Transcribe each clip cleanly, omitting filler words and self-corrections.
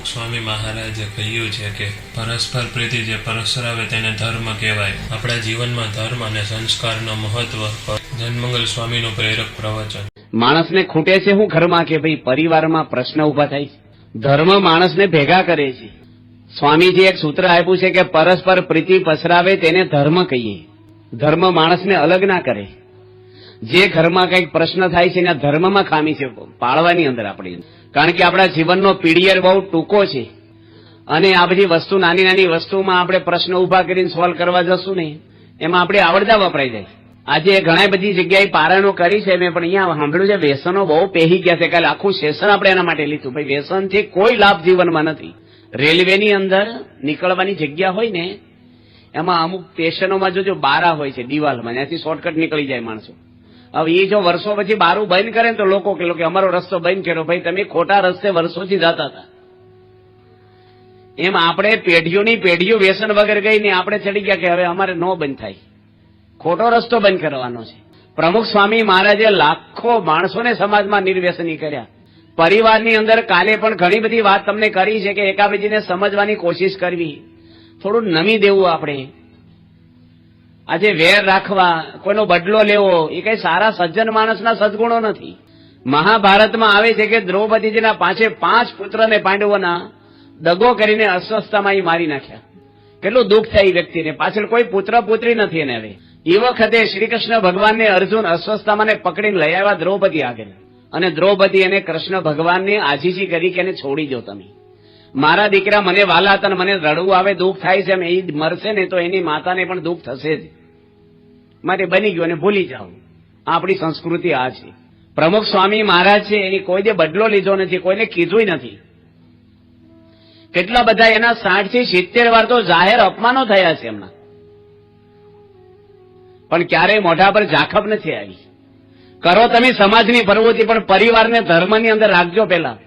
પ્રમુખ સ્વામી મહારાજે કહ્યું છે કે પરસ્પર પ્રીતિ જે પરસરાવે તેને ધર્મ કહેવાય. આપણા જીવનમાં ધર્મ અને સંસ્કારનો મહત્વ પર જનમંગલ સ્વામીનું પ્રેરક પ્રવચન. માણસને ખૂટે છે શું ઘરમાં કે ભાઈ પરિવારમાં પ્રશ્ન ઉભા થાય છે. ધર્મ માણસને ભેગા કરે છે. સ્વામીજી એક સૂત્ર આપ્યું છે કે પરસ્પર પ્રીતિ પસરાવે તેને ધર્મ કહીએ. ધર્મ માણસને અલગ ના કરે. જે ઘરમાં કંઈક પ્રશ્ન થાય છે એના ધર્મમાં ખામી છે પાળવાની અંદર આપણી, કારણ કે આપણા જીવનનો પીરિયડ બહુ ટૂંકો છે અને આ બધી વસ્તુ નાની નાની વસ્તુમાં આપણે પ્રશ્ન ઉભા કરીને સોલ્વ કરવા જશું ને એમાં આપણે આવડતા વપરાઈ જાય. આજે ઘણી બધી જગ્યાએ પારણો કરી છે મેં, પણ અહીંયા સાંભળ્યું છે વ્યસનો બહુ પહેરી ગયા છે. કાલે આખું સેશન આપણે એના માટે લીધું. ભાઈ વ્યસનથી કોઈ લાભ જીવનમાં નથી. રેલવેની અંદર નીકળવાની જગ્યા હોય ને એમાં અમુક સ્ટેશનોમાં જો બારા હોય છે દિવાલમાં, ત્યાંથી શોર્ટકટ નીકળી જાય માણસો. હવે એ જો વર્ષો પછી બારું બંધ કરે ને તો લોકો કે અમારો રસ્તો બંધ કર્યો. ભાઈ તમે ખોટા રસ્તે વર્ષોથી જતા હતા. એમ આપણે પેઢીઓની પેઢીઓ વ્યસન વગર ગઈ ને આપણે ચડી ગયા કે હવે અમારે નો બંધ થાય, ખોટો રસ્તો બંધ કરવાનો છે. પ્રમુખ સ્વામી મહારાજે લાખો માણસોને સમાજમાં નિર્વ્યસની કર્યા. પરિવારની અંદર કાલે પણ ઘણી બધી વાત તમને કરી છે કે એકાબીજીને સમજવાની કોશિશ કરવી, થોડું નમી દેવું. આપણે આજે વેર રાખવા, કોઈનો બદલો લેવો એ કઈ સારા સજ્જન માણસના સદગુણો નથી. મહાભારતમાં આવે છે કે દ્રૌપદીજીના 5 પુત્રને પાંડવોના દગો કરીને અસ્વસ્થતામાં મારી નાખ્યા. કેટલું દુઃખ થાય એ વ્યક્તિને. પાછળ કોઈ પુત્ર પુત્રી નથી એને. હવે એ વખતે શ્રી કૃષ્ણ ભગવાનને અર્જુન અસ્વસ્થતામાં પકડીને લઈ આવ્યા દ્રૌપદી આગળ, અને દ્રૌપદી એને કૃષ્ણ ભગવાનને આજીજી કરી કે એને છોડી દો તમે. મારા દીકરા મને વાલા હતા, મને રડવું આવે, દુઃખ થાય છે, એ મરશે ને તો એની માતાને પણ દુઃખ થશે જ, માટે બની ગયું અને ભૂલી જાઓ. આપણી સંસ્કૃતિ આ છે. પ્રમુખ સ્વામી મહારાજ છે એની કોઈને બદલો લીધો નથી, કોઈને કીધું નથી. કેટલા બધા એના 60 થી 70 વાર તો જાહેર અપમાનો થયા છે એમના, પણ ક્યારેય મોઢા પર ઝાખપ નથી આવી. કરો તમે સમાજની પ્રવૃત્તિ, પણ પરિવારને ધર્મની અંદર રાખજો પેલા.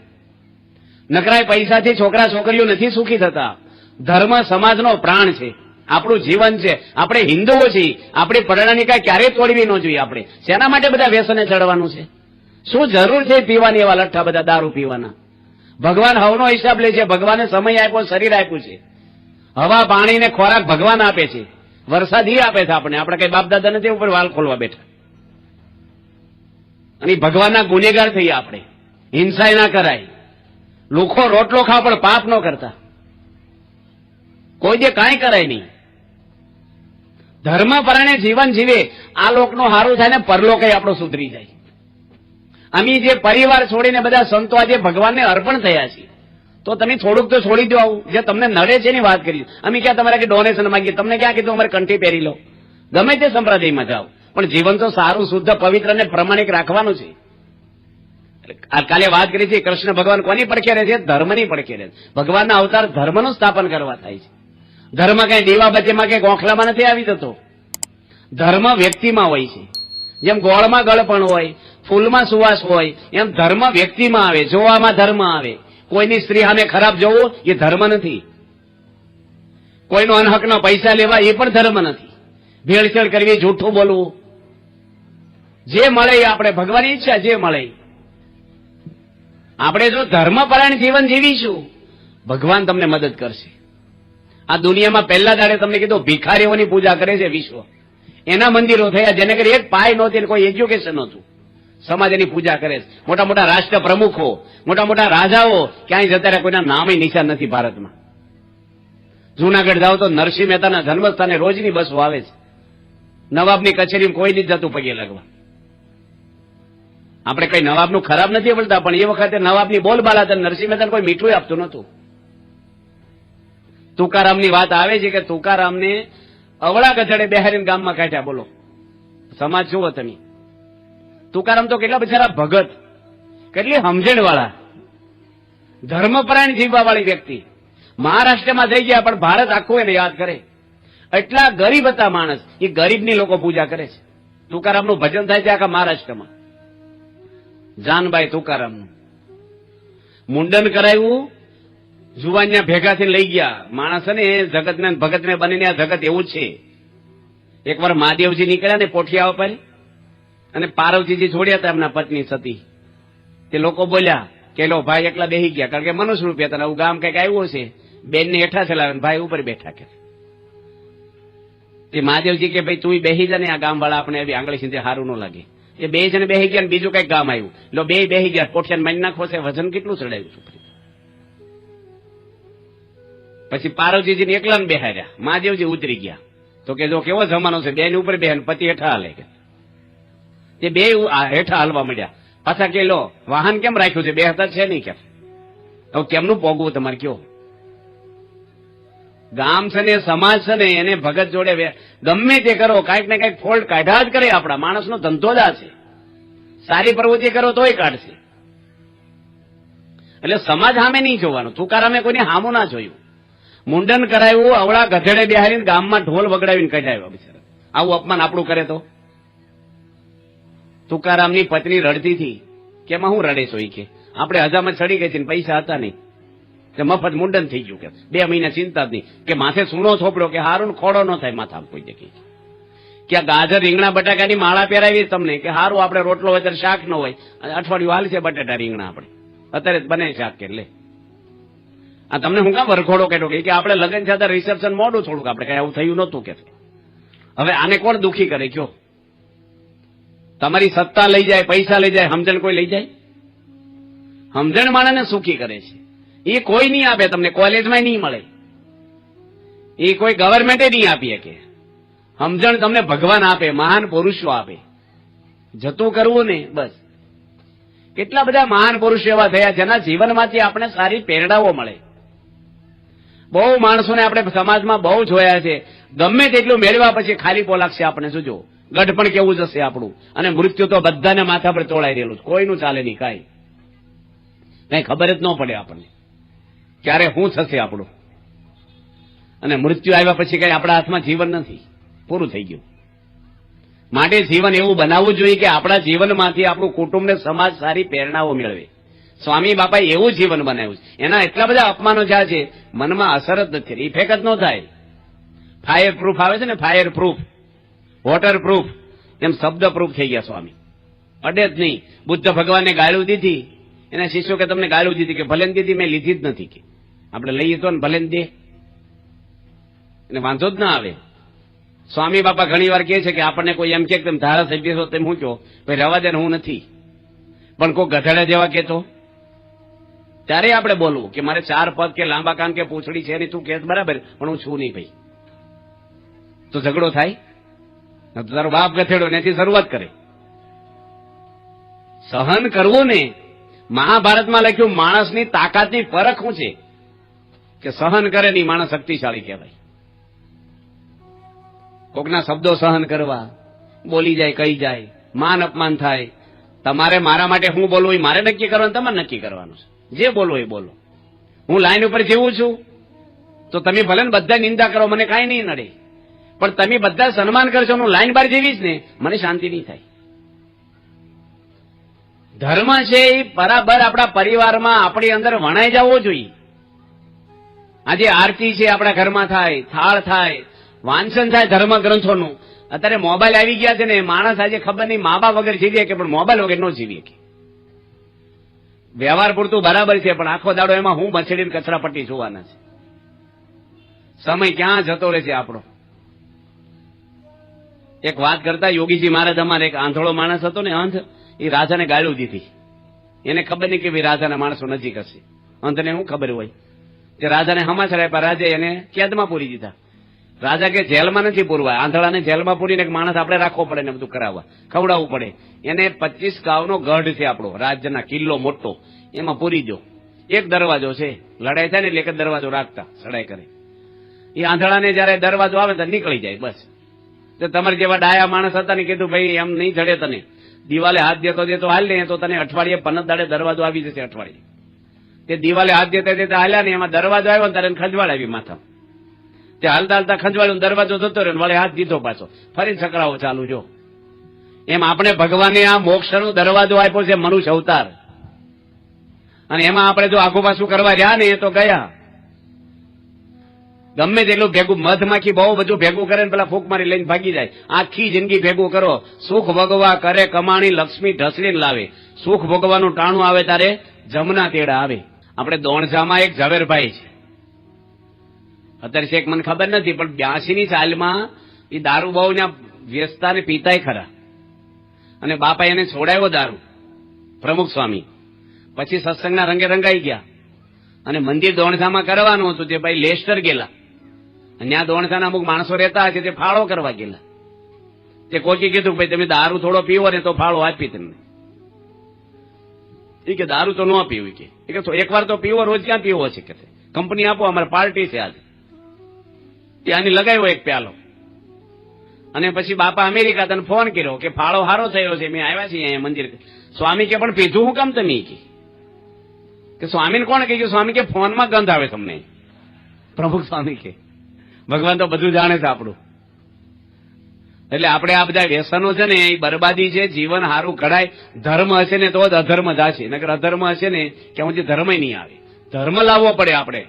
નકરાય પૈસાથી છોકરા છોકરીઓ નથી સુખી થતા. ધર્મ સમાજનો પ્રાણ છે, આપણું જીવન છે. આપણે હિન્દુઓ છીએ, આપણી પરણાનિકા ક્યારેય તોડવી ન જોઈએ. આપણે શેના માટે બધા વ્યસને ચડવાનું છે? શું જરૂર છે પીવાની એવા લઠ્ઠા બધા દારૂ પીવાના? ભગવાન હવનો હિસાબ લે છે. ભગવાને સમય આપ્યો, શરીર આપ્યું છે. હવા પાણી ને ખોરાક ભગવાન આપે છે. વરસાદ ઈ આપે છે આપણે. આપણે કઈ બાપ દાદા નથી ઉપર વાલ ખોલવા બેઠા. અને ભગવાનના ગુનેગાર થઈએ આપણે. હિંસા ના કરાય, લોકો રોટલો ખાવ પણ પાપ ન કરતા, કોઈ દે કાંઈ કરાય નહીં. ધર્મ પરાણે જીવન જીવે, આ લોકનો હારું થાય ને પરલોક આપણો સુધરી જાય. અમે જે પરિવાર છોડીને બધા સંતો આજે ભગવાનને અર્પણ થયા છીએ, તો તમે થોડુંક તો છોડી દો. આવું જે તમને નડે છે એની વાત કરી. અમે ક્યાં તમારે ડોનેશન માંગીએ? તમને ક્યાં કીધું અમારે કંઠી પહેરી લો? ગમે તે સંપ્રદાયમાં જાઓ, પણ જીવન તો સારું, શુદ્ધ, પવિત્ર અને પ્રમાણિક રાખવાનું છે. કાલે વાત કરી છે કૃષ્ણ ભગવાન કોની પડખે રહે છે? ધર્મની પડખે રહે છે. ભગવાનના અવતાર ધર્મનું સ્થાપન કરવા થાય છે. ધર્મ કઈ દીવા બત્તીમાં કે ગોખલામાં નથી આવી જતો. ધર્મ વ્યક્તિમાં હોય છે. જેમ ગોળમાં ગળપણ હોય, ફૂલમાં સુવાસ હોય, એમ ધર્મ વ્યક્તિમાં આવે, જોવામાં ધર્મ આવે. કોઈની સ્ત્રી સામે ખરાબ જોવું એ ધર્મ નથી. કોઈનો અનહકનો પૈસા લેવા એ પણ ધર્મ નથી. ભેળસેળ કરવી, જૂઠું બોલવું, જે મળે એ આપણે, ભગવાનની ઈચ્છા જે મળે. આપણે જો ધર્મપરાયણ જીવન જીવીશું, ભગવાન તમને મદદ કરશે. આ દુનિયામાં પહેલા દાડે તમને કીધું ભિખારીઓની પૂજા કરે છે વિશ્વ. એના મંદિરો થયા જેને કરી એક પાય નહોતી, કોઈ એજ્યુકેશન નહોતું. સમાજ એની પૂજા કરે છે. મોટા મોટા રાષ્ટ્ર પ્રમુખો, મોટા મોટા રાજાઓ ક્યાંય જતા રહ્યા, કોઈના નામે નિશાન નથી ભારતમાં. જુનાગઢ જાઓ તો નરસિંહ મહેતાના જન્મસ્થાને રોજની બસો આવે છે. નવાબની કચેરીમાં કોઈ નથી જતું પગે લાગવા. આપણે કઈ નવાબનું ખરાબ નથી બોલતા, પણ એ વખતે નવાબની બોલબાલા હતા. નરસિંહ મહેતાને કોઈ મીઠું આપતું નહોતું. તુકારામની વાત આવે છે કે તુકારામને અવળા ગધેડે બેહારીને ગામમાં કાઢ્યા. બોલો સમાજ જુઓ તમે. તુકારામ તો કેટલા બિચારા ભગત, કેટલી સમજણ વાળા, ધર્મપરાયણ જીવવા વાળી વ્યક્તિ. મહારાષ્ટ્રમાં થઈ ગયા પણ ભારત આખું એને યાદ કરે. એટલા ગરીબ હતા માણસ, એ ગરીબની લોકો પૂજા કરે છે. તુકારામનું ભજન થાય છે આખા મહારાષ્ટ્રમાં. જાનભાઈ તુકારામનું મુંડન કરાવ્યું, જુવાનના ભેગાથી લઈ ગયા. માણસ ને જગતને ભગતને બનીને આ જગત એવું જ છે. એકવાર મહાદેવજી નીકળ્યા ને પોઠિયા ઉપર, અને પાર્વતીજી છોડ્યા હતા એમના પત્ની સતી. તે લોકો બોલ્યા કે લો ભાઈ એકલા બેહી ગયા, કારણ કે મનુષ્ય રૂપિયા તને આવું ગામ કઈક આવ્યું છે, બેન ને હેઠા ચલાવે ને ભાઈ ઉપર બેઠા કે તે મહાદેવજી કે ભાઈ તું બેહી જા ને, આ ગામ વાળા આપણે આંગળી સીધે સારું ન લાગે. એ બે જણ બેહી ગયા ને બીજું કઈક ગામ આવ્યું, લો બે બેહી ગયા, પોઠિયાને મારી નાખો છે, વજન કેટલું ચડાવ્યું છું. પછી પાર્વતીજીને એકલા ને બેહાર્યા, મહાદેવજી ઉતરી ગયા. તો કે જો કેવો જમાનો છે, બેન ઉપર બેહન પતિ હેઠા હાલે કે તે બે હેઠા હાલવા મળ્યા. પાછા કે લો વાહન કેમ રાખ્યું છે, બે હતા છે નહીં કે હવે કેમનું પોગવું તમારે કયો. ગામ છે ને સમાજ છે ને એને ભગત જોડે ગમે તે કરો, કાંઈક ને કાંઈક ફોલ્ટ કાઢ્યા જ કરે. આપણા માણસનો ધંધો જ આ છે, સારી પ્રવૃત્તિ કરો તોય કાઢશે. એટલે સમાજ સામે નહીં જોવાનું. તુકારામે કોઈને હામું ના જોયું. મુંડન કરાયું, અવળા ગધેડે બેહારીને ગામમાં ઢોલ વગડાવીને કઢાવ્યા બિચારા. આવું અપમાન આપણું કરે તો. તુકારામની પત્ની રડતી હતી કે એમાં હું રડે છો, કે આપણે હજામત ચડી ગઈ છે ને પૈસા હતા નહીં, કે મફત મુંડન થઈ ગયું, કે 2 મહિના ચિંતા જ નહીં, કે માથે સૂનો થોપડ્યો કે હારું ખોડો ન થાય માથામાં કોઈ જગ્યાએ, કે આ ગાજર રીંગણા બટાકાની માળા પહેરાવી તમને, કે હારું આપણે રોટલો વગર શાક ન હોય, અઠવાડિયું હાલ છે બટાટા રીંગણા આપણે અત્યારે બને શાક કે લે આ તમને હું કામ વરઘોડો કેટો કે આપણે લગ્ન છે ત્યારે રિસેપ્શન મોડું થોડુંક, આપણે કઈ આવું થયું નતું કે. હવે આને કોણ દુખી કરે કયો? તમારી સત્તા લઈ જાય, પૈસા લઈ જાય, સમજણ કોઈ લઈ જાય? સમજણ માણસને સુખી કરે છે. એ કોઈ નહીં આપે તમને, કોલેજમાં નહીં મળે, એ કોઈ ગવર્મેન્ટે નહીં આપી શકે. સમજણ તમને ભગવાન આપે, મહાન પુરુષો આપે. જતું કરવું ને બસ. કેટલા બધા મહાન પુરુષો એવા થયા જેના જીવનમાંથી આપણે સારી પ્રેરણાઓ મળે. બહુ માણસોને આપણે સમાજમાં બહુ જોયા છે, ગમે તેટલું મેળવ્યા પછી ખાલી પો લાગશે આપણે. શું જો ગઢ પણ કેવું જશે આપણું, અને મૃત્યુ તો બધાને માથા પર તોળાઈ રહેલું, કોઈનું ચાલે નહીં, કઈ ખબર જ ન પડે આપણને ક્યારે શું થશે આપણું. અને મૃત્યુ આવ્યા પછી કઈ આપણા હાથમાં જીવન નથી, પૂરું થઈ ગયું. માટે જીવન એવું બનાવવું જોઈએ કે આપણા જીવનમાંથી આપણું કુટુંબને સમાજ સારી પ્રેરણાઓ મેળવે. સ્વામી બાપાએ એવું જીવન બનાવ્યું છે, એના એટલા બધા અપમાનો જ્યાં છે મનમાં અસર જ નથી, ઇફેક્ટ જ ન થાય. ફાયર પ્રૂફ આવે છે ને, ફાયર પ્રૂફ, વોટર પ્રૂફ, એમ શબ્દ પ્રૂફ થઈ ગયા સ્વામી, અડે જ નહીં. બુદ્ધ ભગવાનને ગાળું દીધી, એના શિષ્યો કે તમને ગાળું દીધી, કે ભલે દીધી, મેં લીધી જ નથી, કે આપણે લઈએ તો ને ભલે દે, એને વાંધો જ ના આવે. સ્વામી બાપા ઘણી વાર કહે છે કે આપણને કોઈ એમ કે તમે ધારાસભ્ય છો, તેમ હું કહો ભાઈ રવા દે ને, હું નથી. પણ કોઈ ગધેડા જેવા કહેતો ત્યારે આપણે બોલવું કે મારે 4 પગ કે લાંબા કાન કે પૂંછડી છે નહીં, તું કે બરાબર પણ હું છું નહીં ભાઈ. તો ઝઘડો થાય, તો તારો બાપ ગધેડો એનાથી શરૂઆત કરે. સહન કરવું ને, મહાભારતમાં લખ્યું માણસની તાકાતની ફરક શું છે, કે સહન કરે નહીં માણસ શક્તિશાળી કહેવાય. કોકના શબ્દો સહન કરવા, બોલી જાય, કહી જાય, માન અપમાન થાય. તમારે મારા માટે હું બોલવું એ મારે નક્કી કરવાનું, તમારે નક્કી કરવાનું છે. જે બોલો એ બોલો. હું લાઈન ઉપર જીવું છું તો તમે ભલે ને બધા નિંદા કરો, મને કાંઈ નહીં નડે, પણ તમે બધા સન્માન કરશો, હું લાઈન બહાર જીવીશ ને, મને શાંતિ નહીં થાય. ધર્મ છે એ બરાબર આપણા પરિવારમાં આપણી અંદર વણાઈ જવો જોઈએ. આજે આરતી છે આપણા ઘરમાં થાય, થાળ થાય, વાંચન થાય ધર્મ ગ્રંથોનું. અત્યારે મોબાઈલ આવી ગયા છે ને, માણસ આજે ખબર નહીં મા બાપ વગર જીવીએ કે પણ મોબાઈલ વગર ન જીવીએ કે. વ્યવહાર પૂરતું બરાબર છે, પણ આખો દાડો એમાં હું મછડીને કચરાપટ્ટી જોવાના છે. સમય ક્યાં જતો રહે છે આપણો. એક વાત કરતા યોગીજી મહારાજ, અમારે એક આંધળો માણસ હતો ને, અંધ, એ રાજાને ગાળું દીધી. એને ખબર નહીં કે ભાઈ રાજાના માણસો નજીક હશે. અંધને શું ખબર હોય, કે રાજાને સમાચાર આપ્યા, રાજાએ એને કેદમાં પૂરી દીધા. રાજા કે જેલમાં નથી પૂરવા, આંધળાને જેલમાં પૂરીને એક માણસ આપણે રાખવો પડે ને બધું કરાવવા, ખવડાવવું પડે. એને 25 ગાવનો ગઢ છે આપણો રાજ્યના, કિલ્લો મોટો, એમાં પૂરી દો. એક દરવાજો છે, લડાઈ થાય ને એટલે એક જ દરવાજો રાખતા, લડાઈ કરે. એ આંધળાને જયારે દરવાજો આવે તો નીકળી જાય બસ. તો તમારે જેવા ડાયા માણસ હતા ને કીધું ભાઈ એમ નહીં જડે તને, દિવાલે હાથ દેતો હાલ ને, તો તને અઠવાડિયે 15 દાડે દરવાજો આવી જશે. અઠવાડિયે તે દિવાલે હાથ દેતા હાલ્યા ને, એમાં દરવાજો આવ્યો ને ત્યારે ખંજવાળ આવી માથા. તે હાલતા હાલતા ખંજવાળ્યો, દરવાજો જતો રહ્યો, વળે હાથ દીધો પાછો, ફરી છકડાવો ચાલુ. જો એમ આપણે ભગવાને આ મોક્ષનો દરવાજો આપ્યો છે, મનુષ્ય અવતાર, અને એમાં આપણે જો આખું પાછું કરવા રહ્યા ને એ તો ગયા. ગમે તેટલું ભેગું, મધમાખી બહુ બધું ભેગું કરે ને પેલા ફૂંક મારી લઈને ભાગી જાય. આખી જિંદગી ભેગું કરો, સુખ ભોગવા કરે કમાણી, લક્ષ્મી ઢસડીને લાવે. સુખ ભોગવાનું ટાણું આવે ત્યારે જમના તેડા આવે. આપણે દોણઝામાં એક ઝવેરભાઈ છે, અત્યારે શેખ મને ખબર નથી, પણ 82ની સાલમાં એ દારૂ બહુ વ્યસ્તા ને પીતાય ખરા, અને બાપા એને છોડાયો દારૂ, પ્રમુખ સ્વામી. પછી સત્સંગના રંગે રંગાઈ ગયા અને મંદિર દોણઝામાં કરવાનું હતું. તે ભાઈ લેસ્ટર ગયેલા, અને ત્યાં દોણઝાના અમુક માણસો રહેતા હશે, તે ફાળો કરવા ગયેલા. તે કોઈકે કીધું ભાઈ તમે દારૂ થોડો પીવો ને તો ફાળો આપી તમને. એ કે દારૂ તો ન પીવું, કે એકવાર તો પીવો, રોજ ક્યાં પીવો છે, કે કંપની આપો, અમારે પાર્ટી છે આજે. ત્યાંની લગાવ્યો એક પ્યાલો, અને પછી બાપા અમેરિકા તને ફોન કર્યો કે ફાળો સારો થયો છે, મેં આવ્યા છીએ અહીંયા મંદિર. સ્વામી કે પણ પીધું હું કામ તમે? કે સ્વામીને કોણ કહ્યું? સ્વામી કે ફોનમાં ગંધ આવે તમને. પ્રમુખ સ્વામી કે ભગવાન તો બધું જાણે છે આપણું. એટલે આપણે આ બધા વ્યસનો છે ને એ બરબાદી છે. જીવન સારું કઢાય, ધર્મ હશે ને તો જ અધર્મ જાશે, નકર અધર્મ હશે ને કે હું ધર્મ નહીં આવે. ધર્મ લાવવો પડે આપણે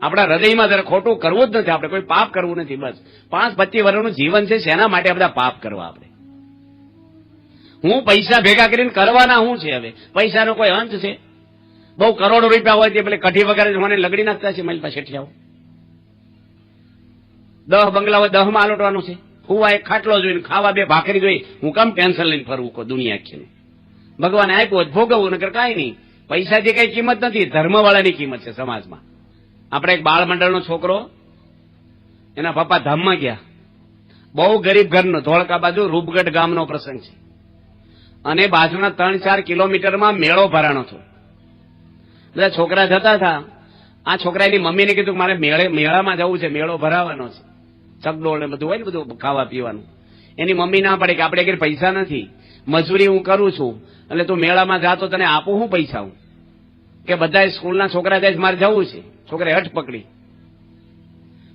આપણા હૃદયમાં. જરા ખોટું કરવું જ નથી, આપણે કોઈ પાપ કરવું નથી. બસ 5-25 વર્ષનું જીવન છે, શેના માટે બધા પાપ કરવા આપણે? હું પૈસા ભેગા કરીને કરવાના શું છે? હવે પૈસાનો કોઈ અંત છે? બહુ કરોડો રૂપિયા હોય તે પેલે કઢી વગેરે મને લગડી નાખતા છે મારી પાસે ઠેઠિયાઓ. 10 બંગલા હોય, 10માં આલોટવાનું છે. હુવા એક ખાટલો જોઈને, ખાવા 2 ભાખરી જોઈ, હું કામ ટેન્શન લઈને ફરવું કો દુનિયા આખીને? ભગવાન આપ્યો જ ભોગવવું, નકર કાંઈ નહીં. પૈસાથી કઈ કિંમત નથી, ધર્મવાળાની કિંમત છે સમાજમાં. આપણે એક બાળ મંડળનો છોકરો, એના પપ્પા ધામમાં ગયા, બહુ ગરીબ ઘરનો, ધોળકા બાજુ રૂપગઢ ગામનો પ્રસંગ છે, અને બાજુના 3-4 કિલોમીટરમાં મેળો ભરાણો હતો. બધા છોકરા જતા હતા. આ છોકરાની મમ્મીને કીધું મારે મેળામાં જવું છે, મેળો ભરાવાનો છે, ચકડોળ ને બધું હોય ને, બધું ખાવા પીવાનું. એની મમ્મી ના પડે કે આપણે ઘેર પૈસા નથી, મજૂરી હું કરું છું, એટલે તું મેળામાં જા તો તને આપું હું પૈસા? હું કે બધા સ્કૂલના છોકરા જાય મારે જવું છે. છોકરાએ હઠ પકડી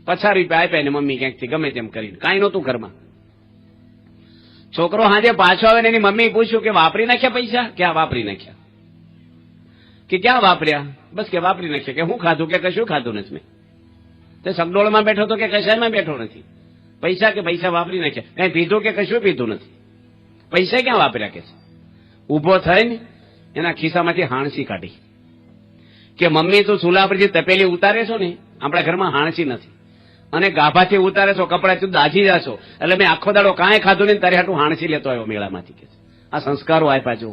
50 રૂપિયા આપ્યા એને મમ્મી ક્યાંકથી ગમે તેમ કરીને. કાંઈ નહોતું ઘરમાં. છોકરો હાજે પાછો આવે ને એની મમ્મી પૂછ્યું કે વાપરી નાખ્યા પૈસા? ક્યાં વાપરી નાખ્યા? કે ક્યાં વાપર્યા? બસ કે વાપરી નાખ્યા. કે હું ખાધું? કે કશું ખાધું નથી મેં. તે સગડોળમાં બેઠો તો કે કશામાં બેઠો નથી. પૈસા? કે પૈસા વાપરી નાખ્યા. કઈ પીધું? કે કશું પીધું નથી. પૈસા ક્યાં વાપર્યા? કે ઉભો થઈને એના ખિસ્સામાંથી હાણસી કાઢી. કે મમ્મી તું ચૂલા પર જે તપેલી ઉતારે છો ને, આપણા ઘરમાં હાણસી નથી, અને ગાભાથી ઉતારે છો, કપડા તું દાજી જાશો, એટલે મેં આખો દાડો કાંઈ ખાધું નહીં, તારે હાટું હાણસી લેતો આવ્યો મેળામાંથી. કે આ સંસ્કારો આપ્યા જો.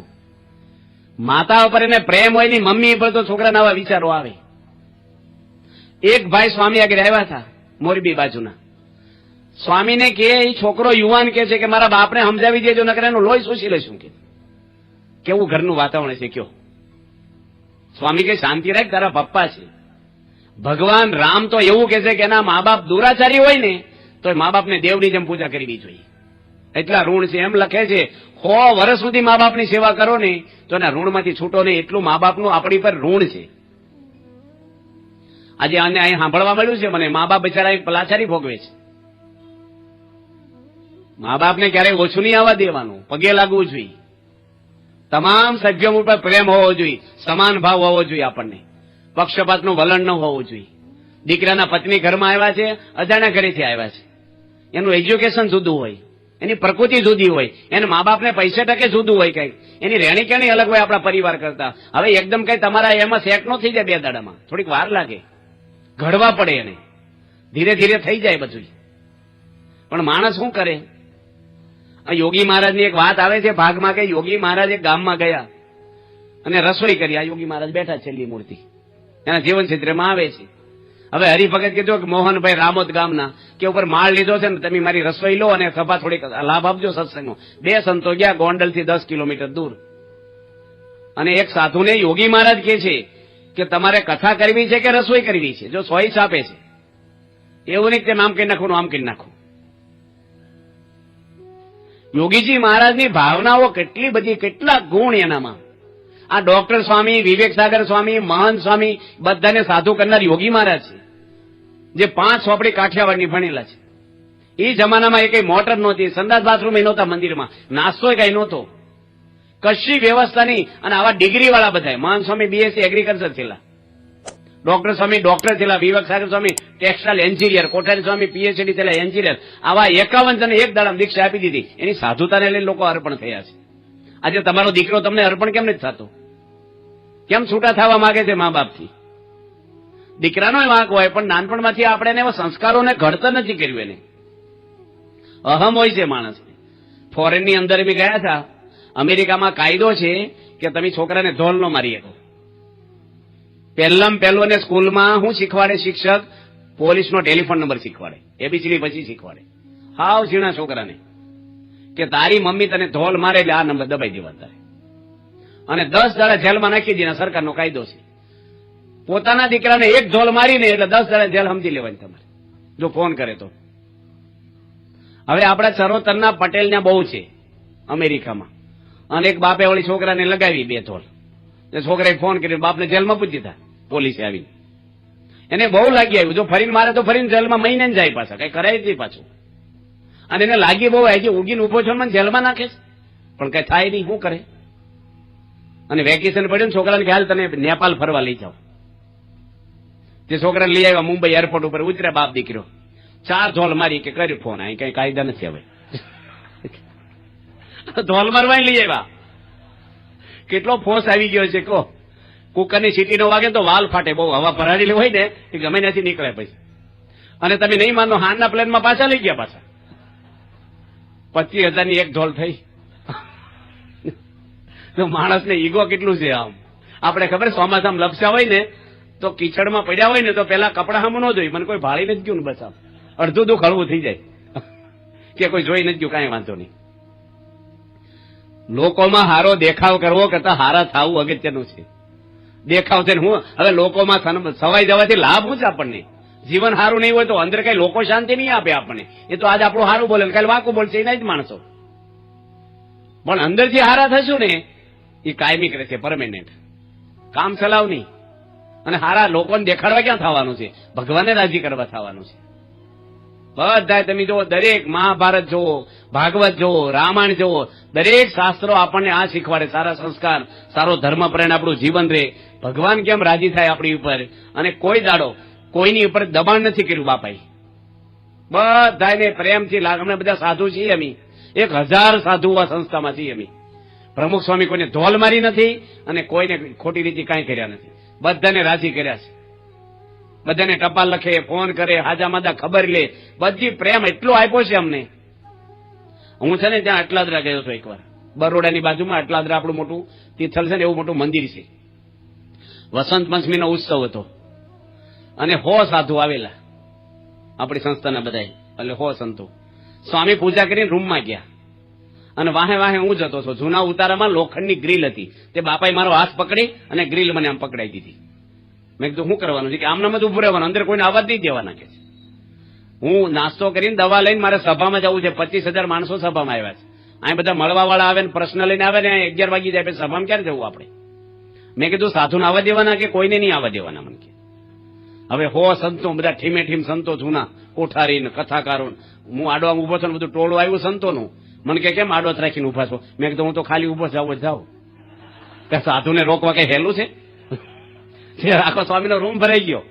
માતા ઉપર એને પ્રેમ હોય ની, મમ્મી પર તો છોકરાના આવા વિચારો આવે. એક ભાઈ સ્વામી આગળ આવ્યા હતા, મોરબી બાજુના. સ્વામીને કે એ છોકરો યુવાન કે છે કે મારા બાપને સમજાવી દેજો, નકર એનું લોહી શોષી લેશું. કે કેવું ઘરનું વાતાવરણ છે કયો? સ્વામી કે શાંતિ રાખ, તારા પપ્પા છે. ભગવાન રામ તો એવું કે છે કે એના મા બાપ દુરાચારી હોય ને તો મા બાપને દેવની જેમ પૂજા કરવી જોઈએ. એટલા ઋણ છે. એમ લખે છે 100 વર્ષ સુધી મા બાપની સેવા કરો ને તો એના ઋણમાંથી છૂટો નહીં. એટલું મા બાપનું આપણી પર ઋણ છે. આજે આને અહીં સાંભળવા મળ્યું છે મને, મા બાપ બિચારા લાચારી ભોગવે છે. મા બાપને ક્યારેય ઓછું નહીં આવવા દેવાનું, પગે લાગવું જોઈએ. તમામ સભ્યો ઉપર પ્રેમ હોવો જોઈએ, સમાન ભાવ હોવો જોઈએ. આપણને પક્ષપાતનું વલણ ન હોવું જોઈએ. દીકરાના પત્ની ઘરમાં આવ્યા છે, અજાણ્યા ઘરેથી આવ્યા છે, એનું એજ્યુકેશન જુદું હોય, એની પ્રકૃતિ જુદી હોય, એને મા બાપને પૈસે ટકે જુદું હોય, કઈ એની રહેણી કેણી અલગ હોય આપણા પરિવાર કરતા. હવે એકદમ કઈ તમારા એમાં સેટ નો થઈ જાય 2 દાડામાં, થોડીક વાર લાગે, ઘડવા પડે એને, ધીરે ધીરે થઈ જાય બધું. પણ માણસ શું કરે? યોગી મહારાજની એક વાત આવે છે ભાગમાં કે યોગી મહારાજ એક ગામમાં ગયા અને રસોઈ કરી. આ યોગી મહારાજ બેઠા છેલ્લી મૂર્તિ એના જીવન ચિત્રમાં આવે છે. હવે હરિભગત કીધું કે મોહનભાઈ રામોદ ગામના કે ઉપર માળ લીધો છે ને, તમે મારી રસોઈ લો અને સભા થોડીક લાભ આપજો સત્સંગનો. 2 સંતો ગયા ગોંડલથી 10 કિલોમીટર દૂર, અને એક સાધુને યોગી મહારાજ કે છે કે તમારે કથા કરવી છે કે રસોઈ કરવી છે? જો ચોઈસ આપે છે, એવું નહીં કે નામ કહી નાખું આમ કહી નાખું. યોગીજી મહારાજની ભાવનાઓ કેટલી બધી, કેટલા ગુણ એનામાં. આ ડોક્ટર સ્વામી, વિવેક સાગર સ્વામી, મહંત સ્વામી બધાને સાધુ કરનાર યોગી મહારાજ છે, જે 5 ચોપડી કાઠિયાવાડની ભણેલા છે. એ જમાનામાં એ કઈ મોટર નહોતી, સંડાસ બાથરૂમ એ નહોતા મંદિરમાં, નાસ્તો કઈ નહોતો, કશી વ્યવસ્થા નહીં. અને આવા ડિગ્રી વાળા બધા. મહંત સ્વામી બીએસસી એગ્રીકલ્ચર થયેલા, ડોક્ટર સ્વામી ડોક્ટર થયેલા, વિવેક સાગર સ્વામી ટેક્સટાઇલ એન્જિનિયર, કોઠારી સ્વામી પીએચડી થયેલા એન્જિનિયર. આવા 51 જણને એક દાડામાં દીક્ષા આપી દીધી. એની સાધુતાને લઈને લોકો અર્પણ થયા છે. આજે તમારો દીકરો તમને અર્પણ કેમ નથી થતો? કેમ છૂટા થવા માંગે છે મા બાપથી? દીકરાનો વાંક હોય, પણ નાનપણમાંથી આપણે એને એવા સંસ્કારોને ઘડતર નથી કર્યું. એને અહમ હોય છે માણસને. ફોરેનની અંદર બી ગયા હતા. અમેરિકામાં કાયદો છે કે તમે છોકરાને ધોલ ન મારી શકો. પહેલું ને સ્કૂલમાં શું શીખવાડે શિક્ષક? પોલીસનો ટેલિફોન નંબર શીખવાડે, એબીસીડી પછી શીખવાડે હાવ ઝીણા છોકરાને, કે તારી મમ્મી તને ધોલ મારે એટલે આ નંબર દબાઈ દેવા તારે, અને 10 દાડા જેલમાં નાખી દે. સરકારનો કાયદો છે. પોતાના દીકરાને એક ધોલ મારીને એટલે 10 દાડા જેલ સમજી લેવાની તમારે, જો ફોન કરે તો. હવે આપણા ચરોતરના પટેલના બહુ છે અમેરિકામાં, અને એક બાપે વળી છોકરાને લગાવી 2 ધોલ. છોકરાએ ફોન કરીને બાપને જેલમાં પૂછી દીધા પોલીસે આવીને. એને બહુ લાગી આવ્યું. જો ફરીને મારે તો ફરીને જેલમાં મહિને જાય પાછા, કઈ કરાય જ નહીં પાછું. અને એને લાગી બહુ હજી ઉગીને ઉભો છો મને જેલમાં નાખે છે, પણ કઈ થાય નહીં. શું કરે? અને વેકેશન પડ્યું ને છોકરાને કે હાલ તને નેપાલ ફરવા લઈ જાઓ. તે છોકરાને લઈ આવ્યા મુંબઈ એરપોર્ટ ઉપર ઉતર્યા બાપ દીકરો, 4 ધોલ મારી કે કર્યું ફોન. અહીં કઈ કાયદા નથી હવે. ધોલ મારવા લઈ આવ્યા. કેટલો ફોર્સ આવી ગયો છે કહો. કુકરની સીટી નો વાગે તો વાલ ફાટે, બહુ હવા ભરાયેલી હોય ને એ ગમે નથી નીકળે પછી. અને તમે નહીં માનો, હાનના પ્લેનમાં પાછા લઈ ગયા પાછા. 25,000ની એક ધોલ થઈ. તો માણસને ઈગો કેટલું છે. આમ આપણે ખબર ચોમાસામાં લપસ્યા હોય ને તો કીચડમાં પડ્યા હોય ને તો પેલા કપડા સામું ન જોઈ. મને કોઈ ભાળી નથી ગયું ને બસ આમ અડધું દુઃખ હળવું થઈ જાય કે કોઈ જોઈ નથી ગયું, કાંઈ વાંધો નહીં. લોકોમાં હારો દેખાવ કરવો કરતા હારા થવું અગત્યનું છે. દેખાવ છે ને હું હવે લોકોમાં સવાઈ જવાથી લાભ શું છે આપણને? જીવન સારું નહીં હોય તો અંદર કઈ લોકો શાંતિ નહીં આપે આપણને. એ તો આજ આપણું સારું બોલે, કાલે વાંકું બોલશે એના જ માણસો. પણ અંદરથી હારા થશું ને એ કાયમી કરે છે, પરમેનન્ટ. કામ ચલાવ નહીં. અને હારા લોકોને દેખાડવા ક્યાં થવાનું છે? ભગવાનને રાજી કરવા થવાનું છે. બધા તમે જુઓ, દરેક મહાભારત જુઓ, ભાગવત જુઓ, રામાયણ જુઓ, દરેક શાસ્ત્રો આપણને આ શીખવાડે. સારા સંસ્કાર, સારો ધર્મપરાયણ આપણું જીવન રહે. ભગવાન કેમ રાજી થાય આપણી ઉપર. અને કોઈ દાડો કોઈની ઉપર દબાણ નથી કર્યું બાપાએ. બધાને પ્રેમથી લાગ. અમે બધા સાધુ છીએ. અમે 1000 સાધુ આ સંસ્થામાં છીએ. અમે પ્રમુખ સ્વામી કોઈને ધોલ મારી નથી અને કોઈને ખોટી રીતે કાંઈ કર્યા નથી. બધાને રાજી કર્યા છે. બધાને ટપાલ લખે, ફોન કરે, હાજા માદા ખબર લે, બધી પ્રેમ એટલો આપ્યો છે અમને. હું છે ને ત્યાં અટલાદરા ગયો હતો એકવાર. બરોડાની બાજુમાં અટલાદરા આપણું મોટું તિથલ છે ને એવું મોટું મંદિર છે. વસંત પંચમીનો ઉત્સવ હતો અને 100 સાધુ આવેલા આપણી સંસ્થાના બધા, એટલે 100 સંતો. સ્વામી પૂજા કરીને રૂમમાં ગયા અને વાહે વાહે હું જતો હતો. જૂના ઉતારામાં લોખંડની ગ્રીલ હતી. તે બાપાએ મારો હાથ પકડી અને ગ્રીલ મને આમ પકડાઈ દીધી. મેં કીધું શું કરવાનું છે? કે આમનામ જ ઉભું રહેવાનું, અંદર કોઈને અવાજ નહીં દેવાના કે છે. હું નાસ્તો કરીને દવા લઈને મારે સભામાં જવું છે. 25,000 માણસો સભામાં આવ્યા છે. અહીં બધા મળવા વાળા આવે ને પ્રશ્ન લઈને આવે ને 11 વાગી જાય, સભામાં ક્યારે જવું આપણે? મેં કીધું સાધુને આવવા દેવાના કે કોઈને નહીં આવવા દેવાના? મને કે હવે 100 સંતો, બધા ઠીમે ઠીમ સંતો, જૂના કોઠારી ને કથાકારો. હું આડો આમ ઉભો છો ને બધું ટોળું આવ્યું સંતોનું. મને કે કેમ આડો રાખીને ઉભા છો? મેં કીધું હું તો ખાલી ઉભો જાઉં. કે સાધુને રોકવા કઈ હેલું છે? આખો સ્વામીનો રૂમ ભરાઈ ગયો.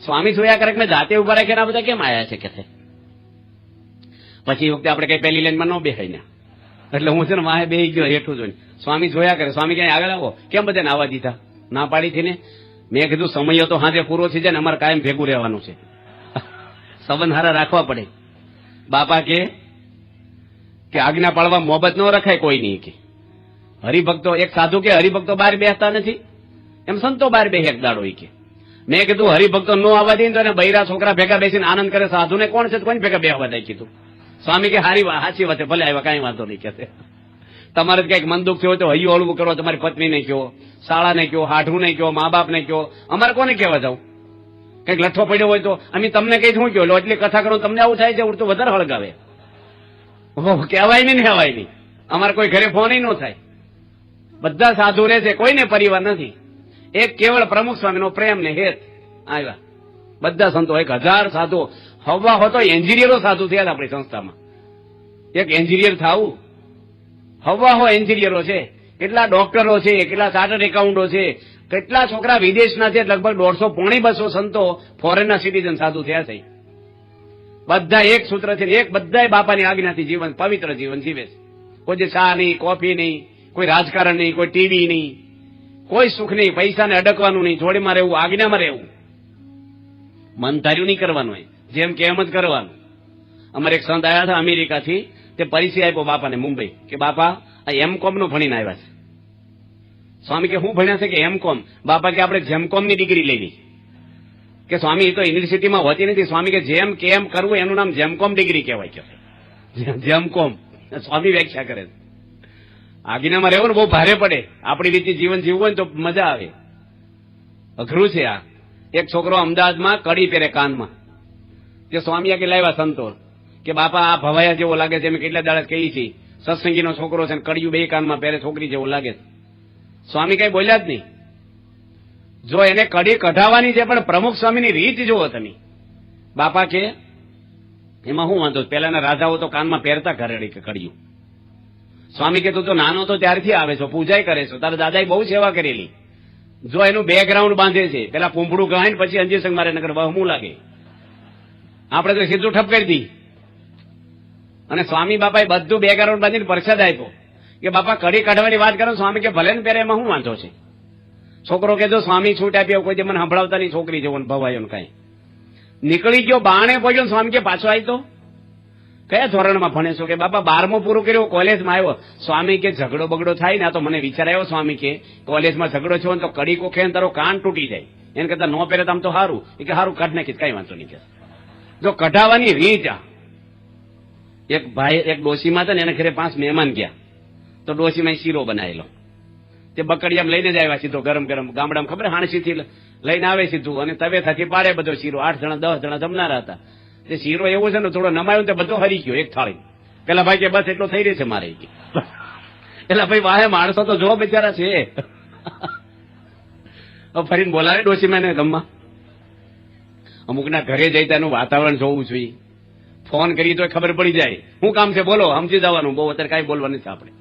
સ્વામી જોયા કરે મેં જાતે ઉભા રાખીને આ બધા કેમ આયા છે કે પછી વખતે આપણે કઈ પહેલી લાઈનમાં ન બેસાય ને, એટલે હું છે ને વાહે બેસી ગયો હેઠું જોઈને. સ્વામી જોયા કરે. સ્વામી ક્યાંય આગળ આવો, કેમ બધાને આવવા દીધા? ના પાડી હતી ને. મેં કીધું સમય તો હાજે પૂરો થઈ જાય ને, અમારે કાયમ ભેગું રહેવાનું છે. સંબંધ હારા રાખવા પડે. બાપા કે આજ્ઞા પાળવા મોહબત ન રખાય કોઈ નહીં. કે હરિભક્તો, એક સાધુ કે હરિભક્તો બહાર બેસતા નથી, એમ સંતો બહાર બે એક દાડો. કે મેં કીધું હરિભક્તો નો આવવા દે તો બૈરા છોકરા ભેગા બેસીને આનંદ કરે. સાધુને કોણ છે કોઈને ભેગા બેસવા દે? કીધું. સ્વામી કે સાચી વાત છે, ભલે આવ્યા, કાંઈ વાંધો નહીં. કે તમારે કઈક મન દુઃખ થયો હોય તો હૈયું હળવું કરો. તમારી પત્નીને કહો, શાળાને કહો, હાઠુને કહો, મા બાપને કહો. અમારે કોને કહેવા જાવ? કઈક લઠ્ઠો પડ્યો હોય તો અમે તમને કઈ શું કહો? એટલી કથા કરો તમને આવું થાય છે, ઉડતું વધારે હળગાવે. કહેવાય નહીં ને કહેવાય નહીં. અમારે કોઈ ઘરે ફોન ન થાય. બધા સાધુ રહે છે, કોઈને પરિવાર નથી. એક કેવળ પ્રમુખ સ્વામીનો પ્રેમ ને હેત આવ્યા. બધા સંતો 1000 સાધુ. હવા હો તો એન્જિનિયરો સાધુ થયા આપણી સંસ્થામાં. એક એન્જિનિયર થવું, હવા હો એન્જિનિયરો છે, કેટલા ડોક્ટરો છે, કેટલા ચાર્ટર્ડ એકાઉન્ટો છે, કેટલા છોકરા વિદેશના છે. લગભગ 150-200 સંતો ફોરેનના સિટીઝન સાધુ થયા છે. બધા એક સૂત્ર છે, એક બધા બાપાની આજ્ઞાથી જીવન, પવિત્ર જીવન જીવે છે. કોઈ ચા નહીં, કોફી નહીં, કોઈ રાજકારણ નહીં, કોઈ ટીવી નહીં, કોઈ સુખ નહીં, પૈસાને અડકવાનું નહીં, જોડીમાં રહેવું, આજ્ઞામાં રહેવું, મન ધાર્યું નહીં કરવાનું, જેમ કે એમ જ કરવાનું. અમારે એક સંત આવ્યા હતા અમેરિકાથી, તે પરિચય આપ્યો બાપાને મુંબઈ, કે બાપા આ M.Com નું ભણીને આવ્યા છે. સ્વામી કે હું ભણ્યા છે? કે M.Com. બાપા કે આપણે જેમ.com ની ડિગ્રી લેવી. કે સ્વામી એ તો યુનિવર્સિટીમાં હોતી નથી. સ્વામી કે જેમ કેમ કરવું એનું નામ જેમ.com ડિગ્રી કહેવાય. કે જેમ.com સ્વામી વ્યાખ્યા કરે છે. આજ્ઞામાં રહેવું ને બહુ ભારે પડે. આપણી રીતે જીવન જીવવું હોય ને તો મજા આવે. અઘરું છે આ. એક છોકરો અમદાવાદમાં કડી પહેરે કાનમાં, તે સ્વામી કે લાવ્યા સંતો, કે બાપા આ ભવાયા જેવો લાગે છે. અમે કેટલા દાડા કહી છીએ, સત્સંગીનો છોકરો છે, કડિયું બે કાનમાં પહેરે, છોકરી જેવો લાગે છે. સ્વામી કઈ બોલ્યા જ નહીં. જો એને કડી કઢાવવાની છે, પણ પ્રમુખ સ્વામીની રીત જુઓ તમે. બાપા કે એમાં શું વાંધો, પેલાના રાજાઓ તો કાનમાં પહેરતા ઘરેડી કે કડિયું. સ્વામી કે તું તો નાનો તો ત્યારથી આવે છો, પૂજાય કરે છો, તારા દાદાએ બહુ સેવા કરેલી. જો એનું બેકગ્રાઉન્ડ બાંધે છે, પેલા પૂંપડું ગહાય ને પછી અંજી સંગ મારે નગર વહમું લાગે. આપણે તો સીધું ઠપ કરી દી. અને સ્વામી બાપાએ બધું બેકગ્રાઉન્ડ બાંધીને પ્રસાદ આપ્યો, કે બાપા કડી કાઢવાની વાત કરો. સ્વામી કે ભલે ને પહેરે, એમાં શું વાંધો છે? છોકરો કે જો સ્વામી છૂટ આપી, કોઈ મને સંભળાવતા નહીં, છોકરી જેવો ભવાયો કઈ નીકળી ગયો, બાણે પહોંચ્યો. સ્વામી કે પાછો આવી તો કયા ધોરણમાં ભણે છો? કે બાપા 12મું પૂરું કર્યું, કોલેજમાં આવ્યો. સ્વામી કે ઝઘડો બગડો થાય ને, આ તો મને વિચાર આવ્યો. સ્વામી કે કોલેજમાં ઝઘડો છો ને તો કડી કોખે તારો કાન તૂટી જાય, એને કરતા ન પહેરે આમ તો સારું. એ કે સારું કાઢ નાખીશ, કઈ વાંધો નહીં. કે જો કઢાવવાની રીત આ. એક ભાઈ એક ડોશીમાં હતા ને, એને ઘરે 5 મહેમાન ગયા, તો ડોશીમાં શીરો બનાવેલો, તે બકડિયામાં લઈને જ આવ્યા સીધો, ગરમ ગરમ. ગામડામાં ખબર હાણસીથી લઈને આવે સીધું, અને તવેથાથી પાડે બધો શીરો. 8 જણા 10 જણા જમનારા હતા. તે શીરો એવો છે ને, થોડો નમાયો તો બધો હરી ગયો એક થાળી. પેલા ભાઈ કે બસ એટલો થઈ રહ્યો છે મારે. એટલે ભાઈ વાહે માણસો તો જો બિચારા છે. ફરીને બોલાવે ડોશીમાં ને ગમવા. અમુકના ઘરે જઈ તેનું વાતાવરણ જોવું જોઈએ. ફોન કરીએ તો ખબર પડી જાય શું કામ છે, બોલો, સમજી જવાનું. બહુ અત્યારે કાંઈ બોલવાનું છે આપણે.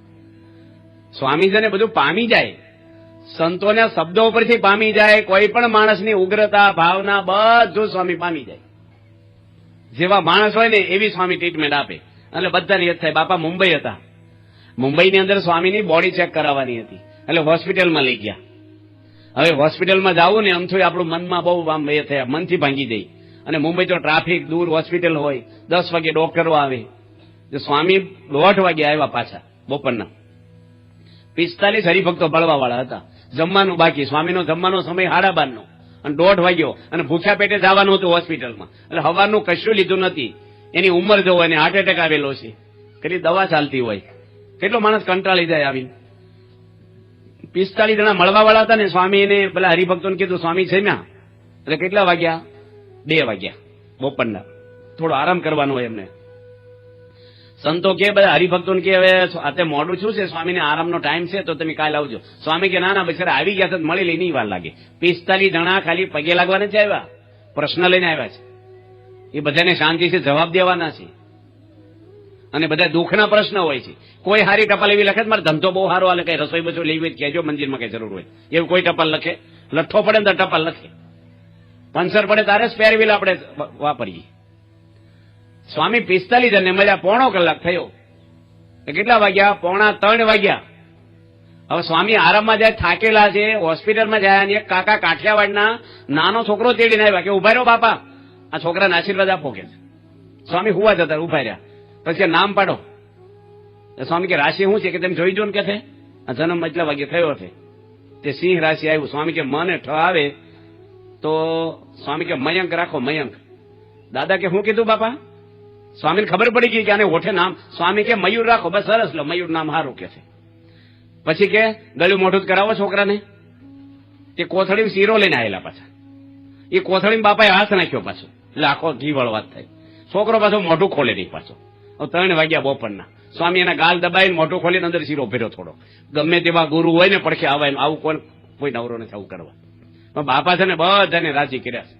સ્વામીજીને બધું પામી જાય, સંતોના શબ્દો ઉપરથી પામી જાય. કોઈ પણ માણસની ઉગ્રતા, ભાવના બધું સ્વામી પામી જાય. જેવા માણસ હોય ને એવી સ્વામી ટ્રીટમેન્ટ આપે. એટલે બધાની યાદ થાય. બાપા મુંબઈ હતા, મુંબઈની અંદર સ્વામીની બોડી ચેક કરાવવાની હતી, એટલે હોસ્પિટલમાં લઈ ગયા. હવે હોસ્પિટલમાં જવું ને આમ થોડી આપણું મનમાં બહુ આમ એ થયા, મનથી ભાંગી જાય. અને મુંબઈ તો ટ્રાફિક, દૂર હોસ્પિટલ હોય, 10 વાગે ડોક્ટરો આવે. સ્વામી 8 વાગે આવ્યા પાછા બપોરના. 45 હરિભક્તો બળવા વાળા હતા, જમવાનું બાકી. સ્વામીનો જમવાનો સમય 12:30 અને 1:30 વાગ્યો, અને ભૂખ્યા પેટે જવાનું હતું હોસ્પિટલમાં. એટલે સવારનું કશું લીધું નથી. એની ઉંમર જો એને હાર્ટ એટેક આવેલો છે, કેટલી દવા ચાલતી હોય, કેટલો માણસ કંટાળી જાય આવીને. 45 જણા મળવા વાળા હતા ને, સ્વામીને પેલા હરિભક્તોને કીધું સ્વામી જમ્યા. એટલે કેટલા વાગ્યા? 2 વાગ્યા બપોરના. થોડો આરામ કરવાનો હોય એમને. સંતો કે બધા હરિભક્તોને કે હવે આ મોડું શું છે, સ્વામીને આરામનો ટાઈમ છે, તો તમે કાલે આવજો. સ્વામી કે ના ના બિચારા આવી ગયા તો મળી લઈ નહીં વાર લાગે. 45 જણા ખાલી પગે લાગવાને જ આવ્યા, પ્રશ્ન લઈને આવ્યા છે. એ બધાને શાંતિથી જવાબ દેવાના છે. અને બધા દુઃખના પ્રશ્ન હોય છે. કોઈ હારી ટપાલ એવી લખે મારે ધંધો બહુ સારો હાલે, કઈ રસોઈ બસોઈ લેવી હોય કહેજો, મંદિરમાં કઈ જરૂર હોય એવું કોઈ ટપાલ લખે. લઠ્ઠો પડે ને તો ટપાલ લખે, પંચર પડે તારે સ્પેર વ્હીલ આપણે વાપરીએ. સ્વામી 45 જણને મળ્યા, 1.5 કલાક થયો. કેટલા વાગ્યા? 2:45 વાગ્યા. હવે સ્વામી આરામમાં જાય, થાકેલા છે, હોસ્પિટલમાં જાય. અને એક કાકા કાઠિયાવાડના નાનો છોકરો તેડીને આવ્યા, કે ઉભા રહ્યો બાપા, આ છોકરાને આશીર્વાદ આપો. કે સ્વામી હુવા જતા ઉભા રહ્યા. પછી નામ પાડો. સ્વામી કે રાશિ શું છે? કે તમે જોઈ જો ને. કે છે આ જન્મ એટલા વાગે થયો છે, તે સિંહ રાશિ આવ્યું. સ્વામી કે મને ઠ આવે તો સ્વામી કે મયંક રાખો, મયંક. દાદા કે શું કીધું બાપા? સ્વામીને ખબર પડી ગઈ કે આને ઓઠે નામ. સ્વામી કે મયુર રાખો. બસ સરસ, લો મયુર નામ સારું. કે છે પછી કે ગળું મોઢું જ કરાવો છોકરાને. તે કોથળી શીરો લઈને આવેલા પાછા. એ કોથળીમાં બાપાએ હાથ નાખ્યો પાછો, એટલે આખો ઘી વાળો વાત થાય. છોકરો પાછો મોઢું ખોલે નહીં પાછો. 3 વાગ્યા બપોરના. સ્વામી એના ગાલ દબાઈને મોઢું ખોલીને અંદર શીરો ભર્યો થોડો. ગમે તેવા ગુરુ હોય ને પડખે આવે, આવું કોઈ નવરો નથી આવું કરવા. બાપા છે ને બધાને રાજી કર્યા છે.